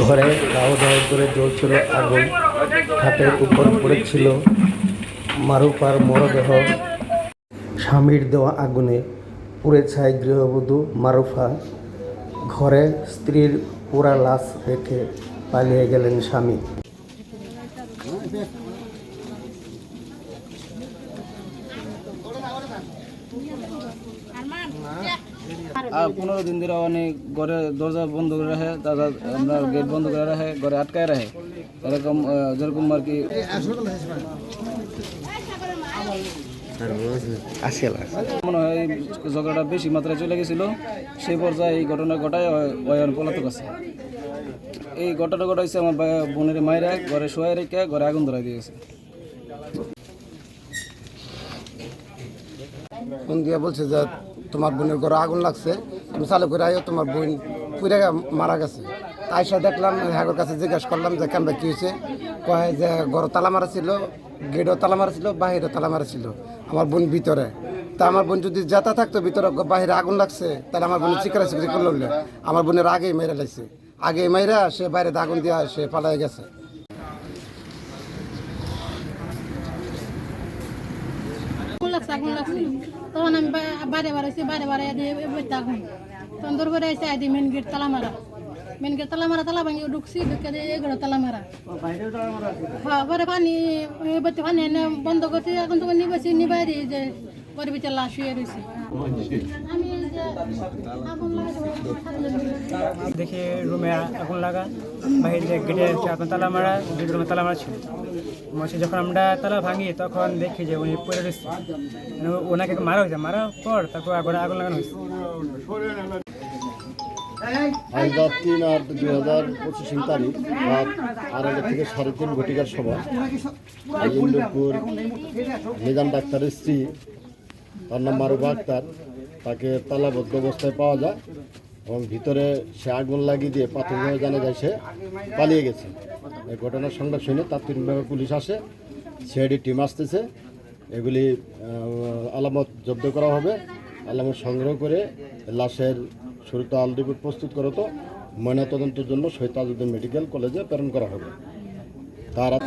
ঘরে দাও দাও করে জ্বলছিল আগুন। খাটের উপর পড়েছিল মারুফার মরদেহ। স্বামীর দেওয়া আগুনে পুড়ে ছাই গৃহবধূ মারুফা। ঘরে স্ত্রীর পোড়া লাশ রেখে পালিয়ে গেলেন স্বামী। 15 দিন ধরে অনেক ঘরে দরজা বন্ধ করে রাখে, দাদা আমরা গেট বন্ধ করে রাখে, ঘরে আটকায় রাখে, এরকম যেরকম আর কি। মনে হয় এই ঝগড়াটা বেশি মাত্রায় চলে গেছিল, সেই পর্যায়ে এই ঘটনা ঘটায় পলাতক আছে। এই ঘটনা ঘটাইছে আমার বোনের মায়েরা ঘরে শোয়া রেখে ঘরে আগুন ধরাই দিয়েছে। ফোন দিয়ে বলছে যে তোমার বোনের ঘরে আগুন লাগছে, তুমি চালু করে আইও, তোমার বোন পুড়ে মারা গেছে। আইসা দেখলাম, হ্যাগোর কাছে জিজ্ঞাসা করলাম যে কেমন কী হয়েছে। কয় যে ঘর তালা মারা ছিল, গেটও তালা মারা ছিল, বাহিরেও তালা মারা ছিল, আমার বোন ভিতরে। তা আমার বোন যদি যেতা থাকতো ভিতরে, বাহিরে আগুন লাগছে, তাহলে আমার বোনের চিকারা চিকরি করলো। আমার বোনের আগেই মেরে লাগছে, আগেই মেয়েরা সে বাইরে আগুন দিয়ে সে পালাই গেছে। তখন আমি বাইরে বাড়াইছি, বাইরে দিয়ে আগুন তখন দূর করে আসে আইডি মেন গেট তালা মারা, তালা ভাঙি ঢুকছি, ঢুকে দিয়ে এগুলো তালা মারা। হ্যাঁ, পরে পানি এনে বন্ধ করছি, এখন তখন নিবাই দিই যে পরে ভিতরে লাশ শুয়ে রয়েছে। দেখি রুমে আগুন লাগা, বাইরে গেটে আগুন তালা মারা, দুই রুমে তালা মারা ছিল। যখন আমরা তালা ভাঙি তখন দেখি যে উনি পড়ে রয়েছে, ওনাকে মারা হয়েছে, মারার পর তারপর আগুন লাগানো হয়েছে। আজ রাত 3/8/2025 তারিখ রাত 2:30 থেকে 3:30 ঘটিকার সময় ইন্দুরপুর নিজাম ডাক্তারের স্ত্রী, তার নাম মারুফা আক্তার, তাকে তালাবদ্ধ অবস্থায় পাওয়া যায় এবং ভিতরে সে আগুন লাগিয়ে দিয়ে প্রাথমিকভাবে জানা যায় সে পালিয়ে গেছে। এই ঘটনার সংবাদ শুনে তাৎক্ষণিকভাবে পুলিশ আসে, সিআইডি টিম আসতেছে। এগুলি আলামত জব্দ করা হবে, আলামত সংগ্রহ করে লাশের শরীরতল রিপোর্ট প্রস্তুত করে তো ময়নাতদন্তের জন্য শহীদ তাজউদ্দিন মেডিকেল কলেজে প্রেরণ করা হবে। তারা